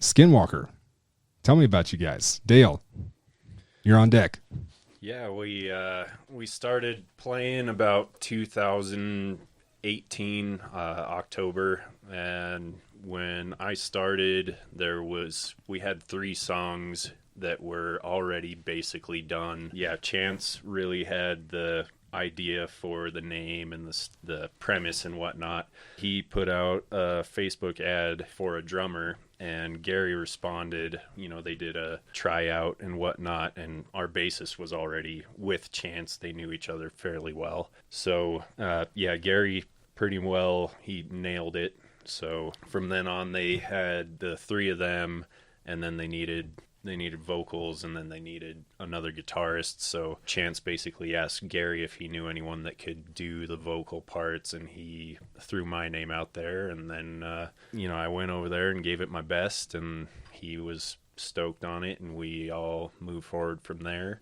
Skinwalker. Tell me about you guys. Dale, you're on deck. Yeah, we started playing about 2018 October, and when I started, we had 3 songs that were already basically done. Yeah, Chance really had the idea for the name and the premise and whatnot. He put out a Facebook ad for a drummer, and Gary responded. They did a tryout and whatnot, and our bassist was already with Chance. They knew each other fairly well. So, Gary pretty well, he nailed it. So from then on, they had the 3 of them, and then they needed vocals, and then they needed another guitarist. So Chance basically asked Gary if he knew anyone that could do the vocal parts, and he threw my name out there. And then, I went over there and gave it my best, and he was stoked on it, and we all moved forward from there.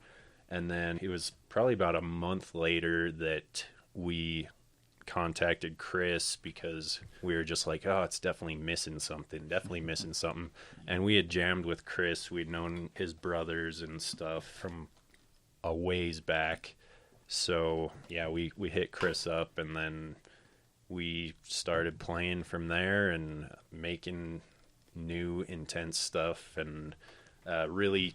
And then it was probably about a month later that we contacted Chris, because we were just like, oh, it's definitely missing something. And we had jammed with Chris. We'd known his brothers and stuff from a ways back. So yeah, we hit Chris up, and then we started playing from there and making new intense stuff, and really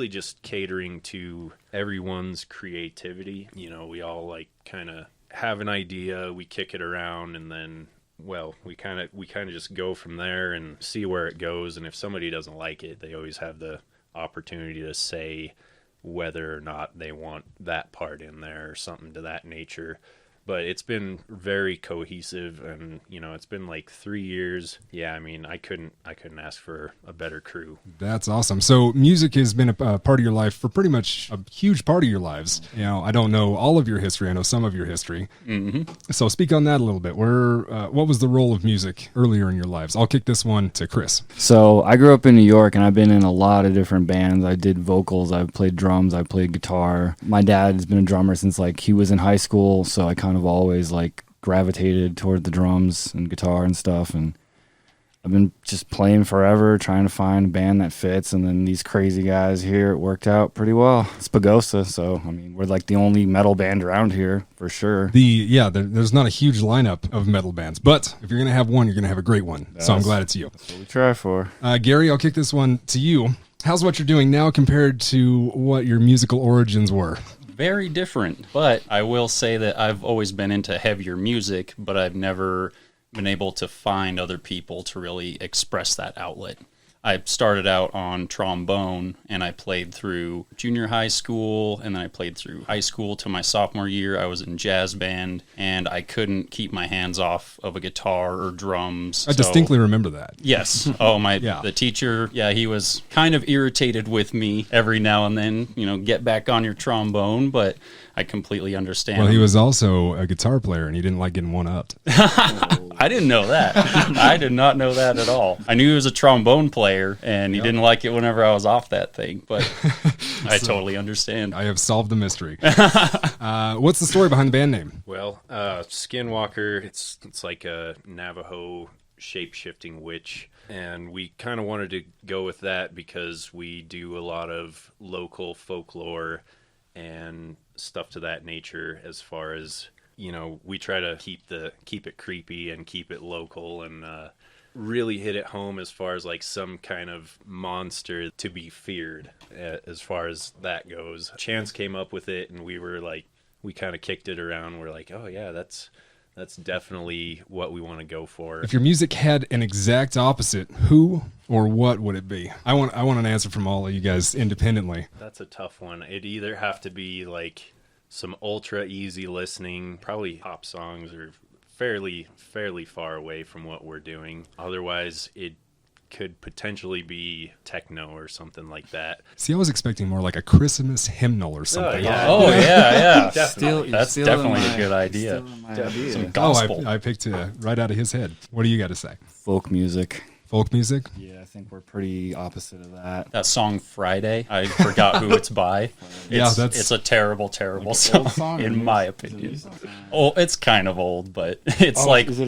just catering to everyone's creativity. We all like kind of have an idea, we kick it around, and then we kind of just go from there and see where it goes. And if somebody doesn't like it, they always have the opportunity to say whether or not they want that part in there or something to that nature. But it's been very cohesive, and it's been like 3 years. Yeah, I mean, I couldn't ask for a better crew. That's awesome. So music has been a part of your life for pretty much a huge part of your lives. I don't know all of your history. I know some of your history. Mm-hmm. So speak on that a little bit. What was the role of music earlier in your lives? I'll kick this one to Chris. So I grew up in New York, and I've been in a lot of different bands. I did vocals, I played drums, I played guitar. My dad has been a drummer since he was in high school, so I kind of always gravitated toward the drums and guitar and stuff, and I've been just playing forever, trying to find a band that fits, and then these crazy guys here, it worked out pretty well. It's Pagosa, so I mean, we're the only metal band around here for sure. There's not a huge lineup of metal bands, but if you're gonna have one, you're gonna have a great one. So I'm glad it's you. That's what we try for. Gary, I'll kick this one to you. How's what you're doing now compared to what your musical origins were? Very different, but I will say that I've always been into heavier music, but I've never been able to find other people to really express that outlet. I started out on trombone, and I played through junior high school, and then I played through high school to my sophomore year. I was in jazz band, and I couldn't keep my hands off of a guitar or drums. I distinctly remember that. Yes. The teacher, he was kind of irritated with me every now and then, get back on your trombone, but I completely understand. Well, he was also a guitar player, and he didn't like getting one-upped. I didn't know that. I did not know that at all. I knew he was a trombone player, and he didn't like it whenever I was off that thing, but I totally understand. I have solved the mystery. What's the story behind the band name? Well, Skinwalker, it's like a Navajo shape-shifting witch, and we kind of wanted to go with that because we do a lot of local folklore and stuff to that nature. As far as we try to keep it creepy and keep it local, and really hit it home as far as some kind of monster to be feared, as far as that goes. Chance came up with it, and we kind of kicked it around. We're like, oh yeah, that's definitely what we want to go for. If your music had an exact opposite, who or what would it be? I want an answer from all of you guys independently. That's a tough one. It'd either have to be some ultra easy listening, probably pop songs, or fairly far away from what we're doing. Otherwise, it could potentially be techno or something like that. See, I was expecting more like a Christmas hymnal or something. Yeah. Definitely. That's definitely a good idea. Some gospel. I picked it right out of his head. What do you got to say? Folk music. Folk music? Yeah, I think we're pretty opposite of that. That song Friday, I forgot who it's by. It's a terrible song in my opinion. Oh, it's kind of old, but it's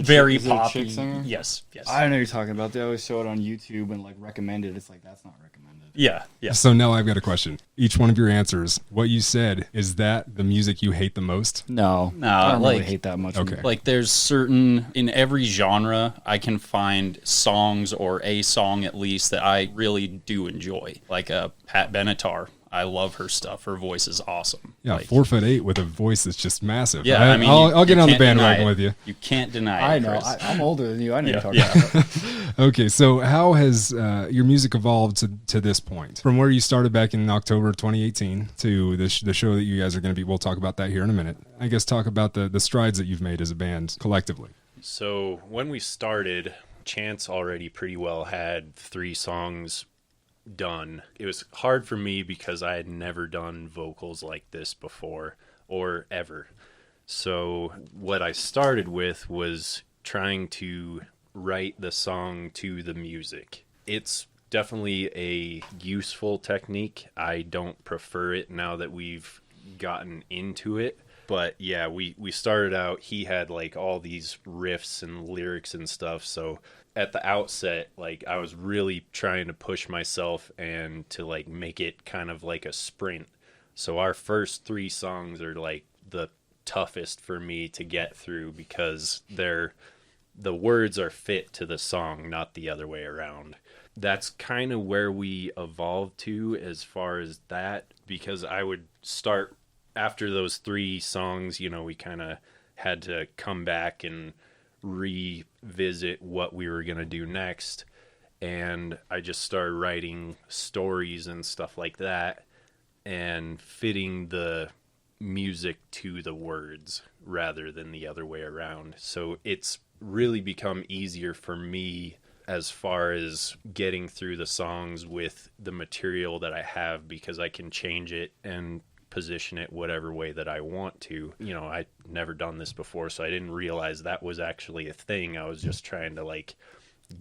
very poppy. Yes. I know you're talking about. They always show it on YouTube and recommend it. It's that's not recommended. Yeah. So now I've got a question. Each one of your answers, what you said, is that the music you hate the most? No, I don't really hate that much. Okay. There's certain, in every genre, I can find songs or a song at least that I really do enjoy. Like Pat Benatar. I love her stuff. Her voice is awesome. Yeah, 4'8" with a voice that's just massive. Yeah, I'll get on the bandwagon with you. You can't deny it. I know. I'm older than you. I know you're talking about. Okay, so how has your music evolved to this point? From where you started back in October 2018 to the show that you guys are going to be, we'll talk about that here in a minute. I guess talk about the strides that you've made as a band collectively. So when we started, Chance already pretty well had 3 songs done. It was hard for me because I had never done vocals like this before or ever. So what I started with was trying to write the song to the music. It's definitely a useful technique. I don't prefer it now that we've gotten into it. But yeah, we started out, he had all these riffs and lyrics and stuff. So at the outset, I was really trying to push myself and to make it kind of like a sprint. So our first 3 songs are the toughest for me to get through because the words are fit to the song, not the other way around. That's kind of where we evolved to as far as that, because I would start after those 3 songs, we kind of had to come back and revisit what we were going to do next. And I just started writing stories and stuff like that and fitting the music to the words rather than the other way around. So it's really become easier for me as far as getting through the songs with the material that I have, because I can change it and position it whatever way that I want to. I'd never done this before, so I didn't realize that was actually a thing. I was just trying to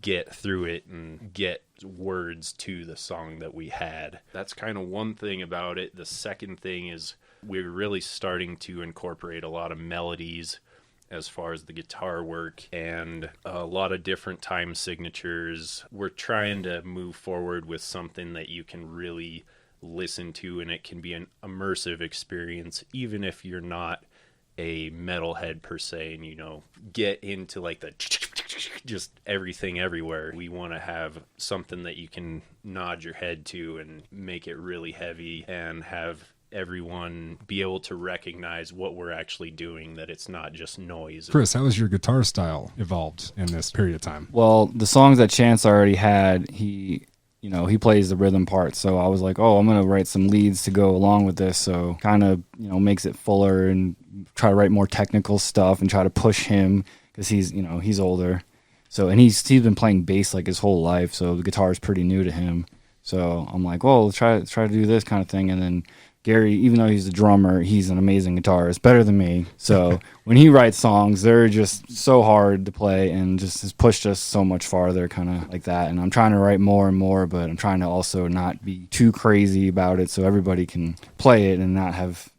get through it and get words to the song that we had. That's kind of one thing about it. The second thing is we're really starting to incorporate a lot of melodies as far as the guitar work and a lot of different time signatures. We're trying to move forward with something that you can really listen to, and it can be an immersive experience even if you're not a metalhead per se and get into the just everything everywhere. We want to have something that you can nod your head to and make it really heavy and have everyone be able to recognize what we're actually doing, that it's not just noise. Chris, how has your guitar style evolved in this period of time? Well, the songs that Chance already had, he plays the rhythm part. So I was like, I'm going to write some leads to go along with this. So kind of, makes it fuller and try to write more technical stuff and try to push him because he's older. So, and he's been playing bass his whole life. So the guitar is pretty new to him. So I'm like, well, let's try to do this kind of thing. And then Gary, even though he's a drummer, he's an amazing guitarist, better than me. So when he writes songs, they're just so hard to play and just has pushed us so much farther, kind of like that. And I'm trying to write more and more, but I'm trying to also not be too crazy about it so everybody can play it and not have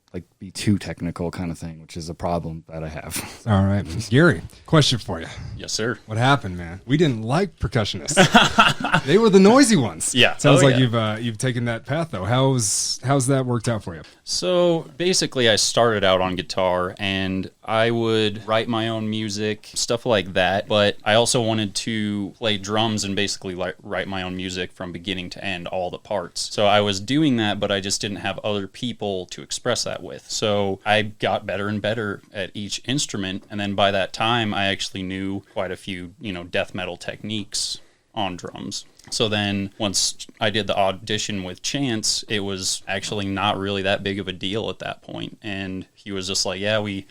be too technical kind of thing, which is a problem that I have. All right. Gary, question for you. Yes, sir. What happened, man? We didn't like percussionists. They were the noisy ones. Yeah. Sounds like you've taken that path, though. How's that worked out for you? So basically I started out on guitar and I would write my own music, stuff like that. But I also wanted to play drums and basically write my own music from beginning to end, all the parts. So I was doing that, but I just didn't have other people to express that with. So I got better and better at each instrument. And then by that time, I actually knew quite a few, death metal techniques on drums. So then once I did the audition with Chance, it was actually not really that big of a deal at that point. And he was just like, yeah, we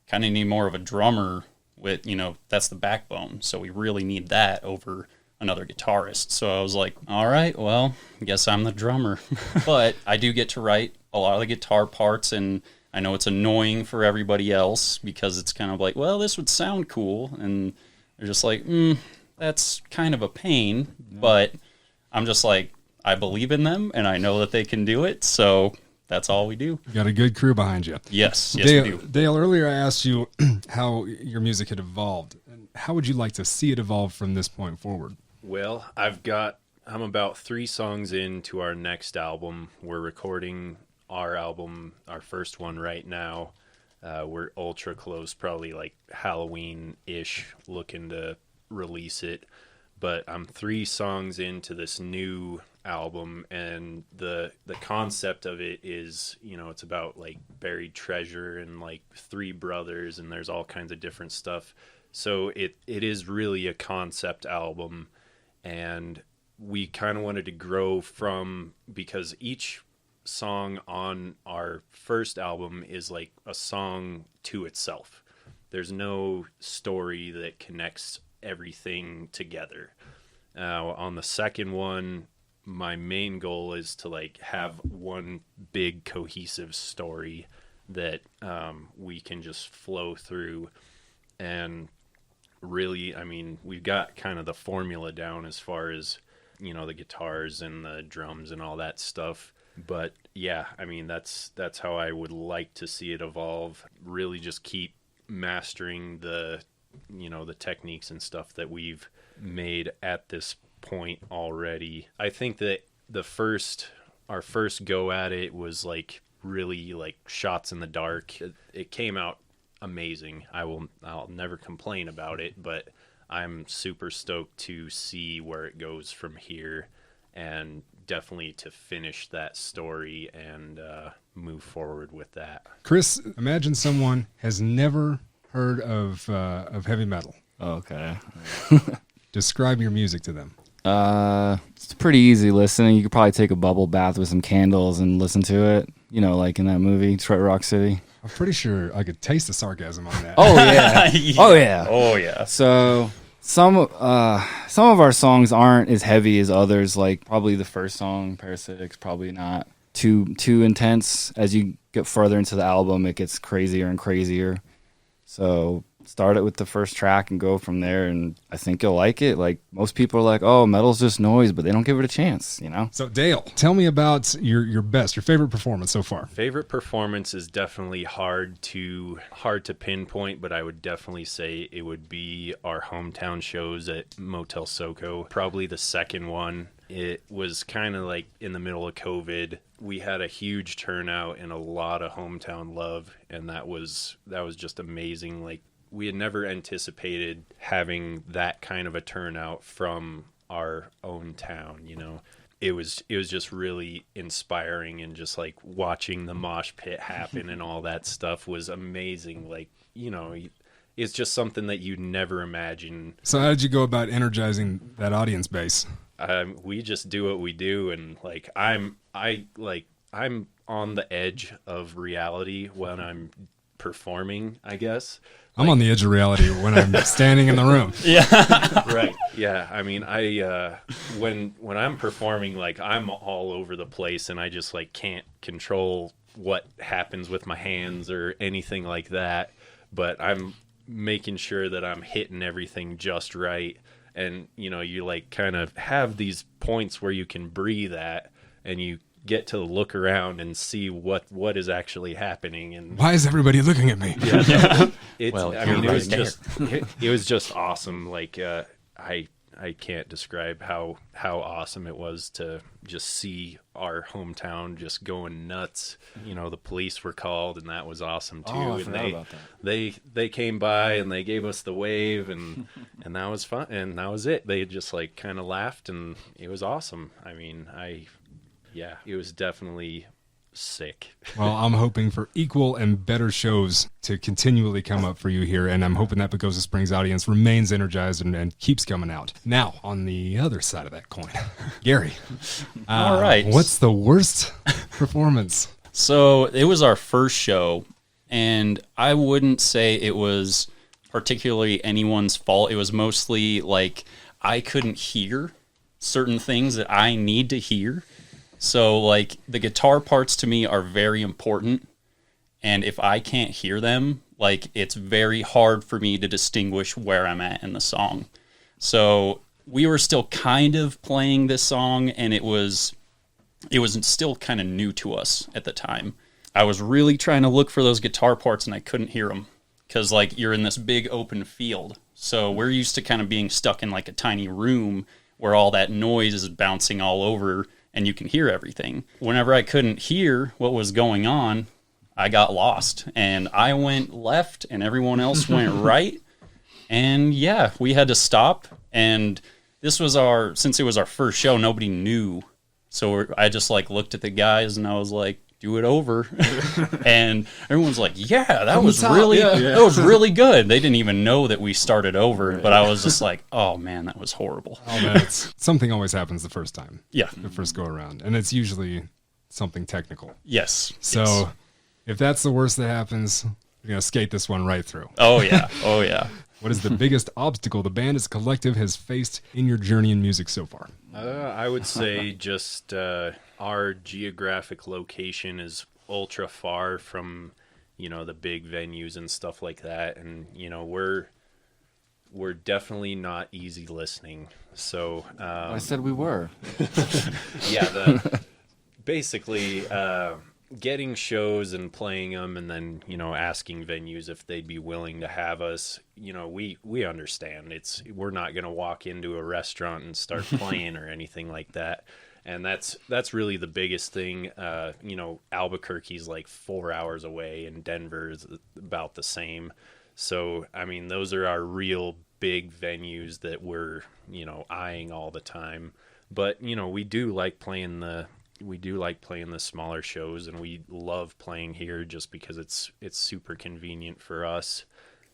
kind of need more of a drummer with, that's the backbone. So we really need that over another guitarist. So I was like, all right, well, I guess I'm the drummer. But I do get to write a lot of the guitar parts, and I know it's annoying for everybody else because it's kind of like, well, this would sound cool. And they're just like, that's kind of a pain, but I'm just like, I believe in them and I know that they can do it. So that's all we do. You got a good crew behind you. Yes, Dale, we do. Dale, earlier I asked you how your music had evolved. How would you like to see it evolve from this point forward? Well, I'm about 3 songs into our next album. We're recording our album, our first one right now. We're ultra close, probably like Halloween-ish, looking to release it. But I'm 3 songs into this new album, and the concept of it is, it's about like buried treasure and like 3 brothers, and there's all kinds of different stuff. So it is really a concept album, and we kind of wanted to grow from, because each song on our first album is like a song to itself. There's no story that connects everything together. On the second one, my main goal is to like have one big cohesive story that we can just flow through. And really, I mean, we've got kind of the formula down as far as, the guitars and the drums and all that stuff. But yeah, I mean, that's how I would like to see it evolve. Really just keep mastering the techniques and stuff that we've made at this point already. I think that our first go at it was like really like shots in the dark. It came out amazing. I'll never complain about it, but I'm super stoked to see where it goes from here, and definitely to finish that story and move forward with that. Chris, imagine someone has never heard of heavy metal. Okay. Describe your music to them. It's pretty easy listening. You could probably take a bubble bath with some candles and listen to it. Like in that movie, Detroit Rock City. I'm pretty sure I could taste the sarcasm on that. Oh yeah. Oh yeah. Oh yeah. So some of our songs aren't as heavy as others. Like probably the first song, Parasitics, probably not too intense. As you get further into the album, it gets crazier and crazier. So start it with the first track and go from there, and I think you'll like it. Like most people are like, "Oh, metal's just noise," but they don't give it a chance, So Dale, tell me about your favorite performance so far. Favorite performance is definitely hard to pinpoint, but I would definitely say it would be our hometown shows at Motel Soco. Probably the second one. It was kind of like in the middle of COVID. We had a huge turnout and a lot of hometown love, and that was just amazing. Like, we had never anticipated having that kind of a turnout from our own town, It was just really inspiring, and just like watching the mosh pit happen and all that stuff was amazing. Like, it's just something that you never imagine. So how did you go about energizing that audience base? We just do what we do, and like I'm on the edge of reality when I'm performing, I guess. I'm on the edge of reality when I'm standing in the room. Yeah. Right. Yeah. I mean, when I'm performing, like I'm all over the place, and I just like can't control what happens with my hands or anything like that. But I'm making sure that I'm hitting everything just right. And, you like kind of have these points where you can breathe at, and you get to look around and see what is actually happening. And why is everybody looking at me? Yeah, it was just awesome. Like, I can't describe how awesome it was to just see our hometown just going nuts. The police were called, and that was awesome too. Oh, I forgot about that. They came by and they gave us the wave, and that was fun, and that was it. They just like kind of laughed, and it was awesome. I mean, it was definitely sick. Well, I'm hoping for equal and better shows to continually come up for you here, and I'm hoping that Pagosa Springs audience remains energized and keeps coming out. Now, on the other side of that coin, Gary. All right. What's the worst performance? So it was our first show, and I wouldn't say it was particularly anyone's fault. It was mostly like I couldn't hear certain things that I need to hear. So, like, the guitar parts to me are very important, and if I can't hear them, like, it's very hard for me to distinguish where I'm at in the song. So we were still kind of playing this song, and it was still kind of new to us at the time. I was really trying to look for those guitar parts, and I couldn't hear them because, like, you're in this big open field. So we're used to kind of being stuck in, like, a tiny room where all that noise is bouncing all over, and you can hear everything. Whenever I couldn't hear what was going on, I got lost, and I went left, and everyone else went right. And yeah, we had to stop. And this was since it was our first show, nobody knew. So I just like looked at the guys and I was like, do it over. And everyone's like, yeah, that was really good. They didn't even know that we started over, but I was just like, oh man, that was horrible. Oh man, something always happens the first time. Yeah. The first go around. And it's usually something technical. Yes. So yes. If that's the worst that happens, you're going to skate this one right through. Oh yeah. Oh yeah. What is the biggest obstacle the Bandits collective has faced in your journey in music so far? I would say just our geographic location is ultra far from, the big venues and stuff like that. And, we're definitely not easy listening. So I said we were. Yeah, basically getting shows and playing them, and then asking venues if they'd be willing to have us. We understand we're not going to walk into a restaurant and start playing or anything like that, and that's really the biggest thing. Albuquerque's like 4 hours away, and Denver is about the same. So I mean, those are our real big venues that we're eyeing all the time. But we do like playing the smaller shows, and we love playing here just because it's super convenient for us.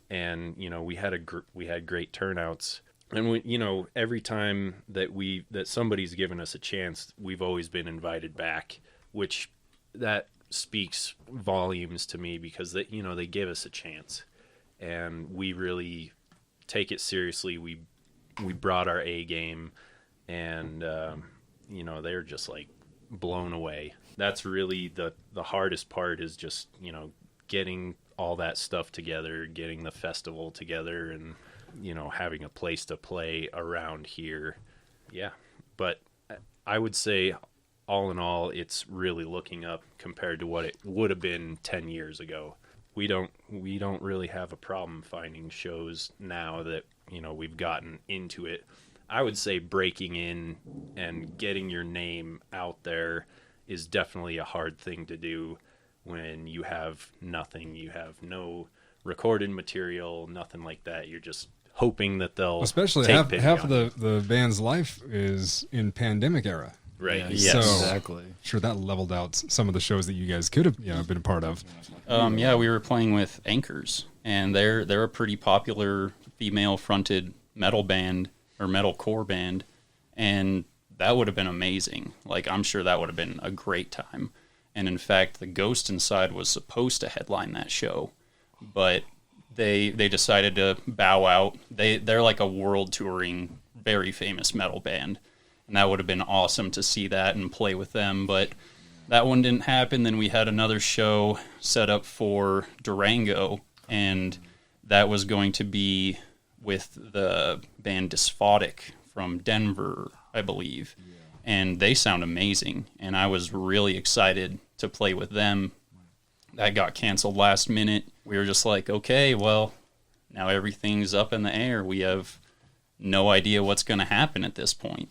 And we had great turnouts, and every time that somebody's given us a chance, we've always been invited back, which that speaks volumes to me, because they give us a chance, and we really take it seriously. We brought our A game, and they're just like blown away. That's really the hardest part, is just getting all that stuff together, getting the festival together, and having a place to play around here. Yeah, but I would say all in all, it's really looking up compared to what it would have been 10 years ago. We don't really have a problem finding shows now that we've gotten into it. I would say breaking in and getting your name out there is definitely a hard thing to do when you have nothing. You have no recorded material, nothing like that. You're just hoping that they'll especially take half of the band's life is in pandemic era. Right. Yeah, yes. So, exactly. Sure, that leveled out some of the shows that you guys could have been a part of. Yeah, we were playing with Anchors, and they're a pretty popular female-fronted metal band, or metalcore band, and that would have been amazing. Like, I'm sure that would have been a great time. And in fact, the Ghost Inside was supposed to headline that show, but they decided to bow out. They're like a world touring, very famous metal band, and that would have been awesome to see that and play with them, but that one didn't happen. Then we had another show set up for Durango, and that was going to be with the band Dysphotic from Denver, I believe. Yeah. And they sound amazing, and I was really excited to play with them. That got canceled last minute. We were just like, okay, well, now everything's up in the air. We have no idea what's going to happen at this point.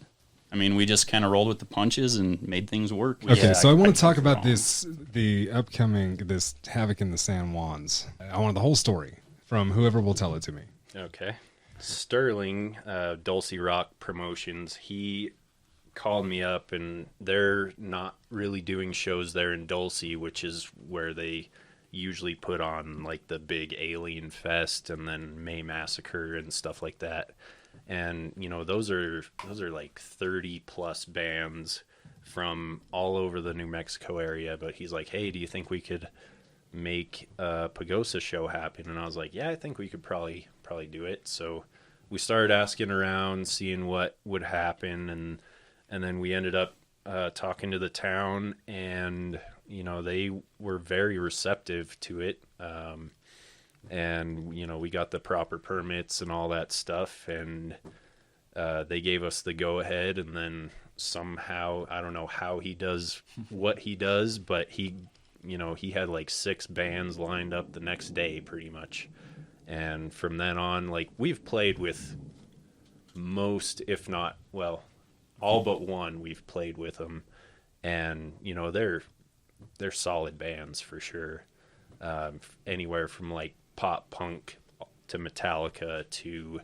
I mean, we just kind of rolled with the punches and made things work. Okay, so I want to talk about the upcoming Havoc in the San Juans. I want the whole story from whoever will tell it to me. Okay. Sterling, Dulce Rock Promotions, he called me up, and they're not really doing shows there in Dulce, which is where they usually put on like the big Alien Fest and then May Massacre and stuff like that. And those are like 30 plus bands from all over the New Mexico area. But he's like, hey, do you think we could make a Pagosa show happen? And I was like, yeah, I think we could probably do it. So we started asking around, seeing what would happen, and then we ended up talking to the town, and they were very receptive to it. And we got the proper permits and all that stuff, and They gave us the go-ahead, and then somehow, I don't know how he does what he does, but he had like 6 bands lined up the next day pretty much. And from then on, like, we've played with most, if not, well, all but one, we've played with them. And, they're solid bands for sure. Anywhere from like pop punk to Metallica to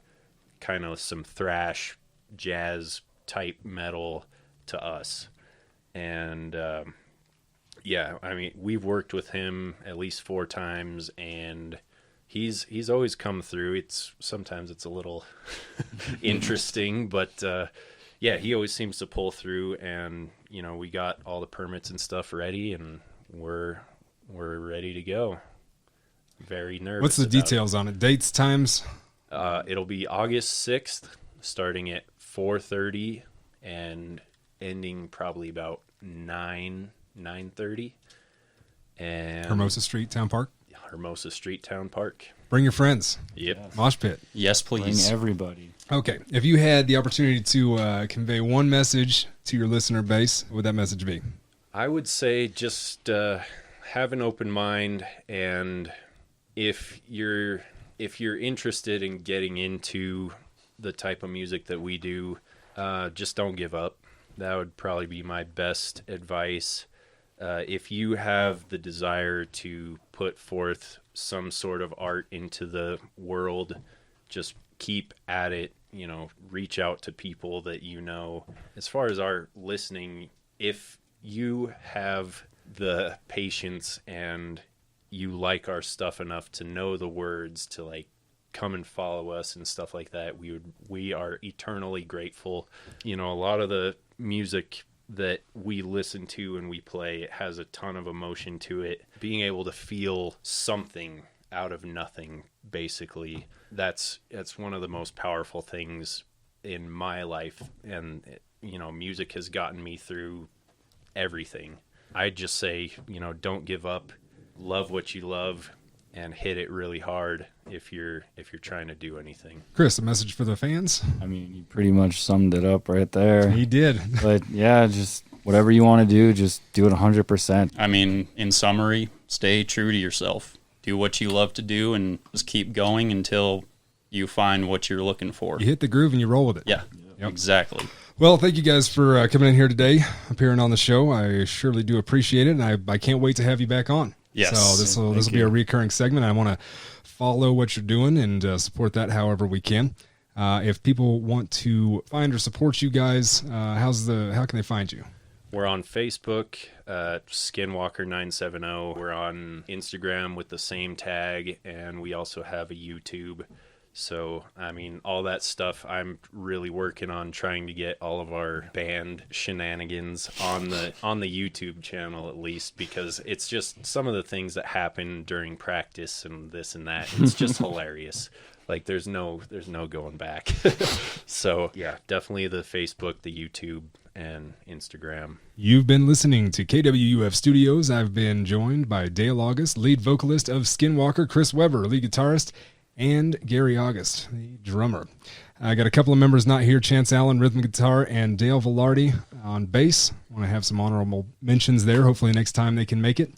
kind of some thrash jazz type metal to us. And yeah, I mean, we've worked with him at least 4 times, and he's always come through. Sometimes it's a little interesting, but yeah, he always seems to pull through. And we got all the permits and stuff ready, and we're ready to go. Very nervous. What's the details on it? Dates, times? It'll be August 6th, starting at 4:30 and ending probably about 9:30. And Hermosa Street, Town Park? Hermosa Street, Town Park. Bring your friends. Yep. Mosh pit. Yes, please. Bring everybody. Okay. If you had the opportunity to convey one message to your listener base, what would that message be? I would say just have an open mind, and if you're interested in getting into the type of music that we do, just don't give up. That would probably be my best advice. If you have the desire to put forth some sort of art into the world, just keep at it. Reach out to people that you know. As far as our listening, if you have the patience and you like our stuff enough to know the words to like come and follow us and stuff like that, we are eternally grateful. A lot of the music that we listen to and we play, it has a ton of emotion to it. Being able to feel something out of nothing, basically, that's one of the most powerful things in my life. And music has gotten me through everything. I'd just say, don't give up, love what you love, and hit it really hard if you're trying to do anything. Chris, a message for the fans? I mean, you pretty much summed it up right there. He did. But yeah, just whatever you want to do, just do it 100%. I mean, in summary, stay true to yourself. Do what you love to do and just keep going until you find what you're looking for. You hit the groove and you roll with it. Yeah, exactly. Well, thank you guys for coming in here today, appearing on the show. I surely do appreciate it, and I can't wait to have you back on. Yes. So this will be a recurring segment. I want to follow what you're doing and support that however we can. If people want to find or support you guys, how can they find you? We're on Facebook, Skinwalker 970. We're on Instagram with the same tag, and we also have a YouTube. So, I mean, all that stuff, I'm really working on trying to get all of our band shenanigans on the YouTube channel, at least, because it's just some of the things that happen during practice and this and that. It's just hilarious. Like, there's no going back. So, yeah, definitely the Facebook, the YouTube, and Instagram. You've been listening to KWUF Studios. I've been joined by Dale August, lead vocalist of Skinwalker, Chris Weber, lead guitarist, and Gary August, the drummer. I got a couple of members not here, Chance Allen, rhythm guitar, and Dale Velarde on bass. I want to have some honorable mentions there. Hopefully next time they can make it.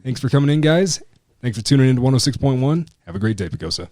Thanks for coming in, guys. Thanks for tuning in to 106.1. Have a great day, Pagosa.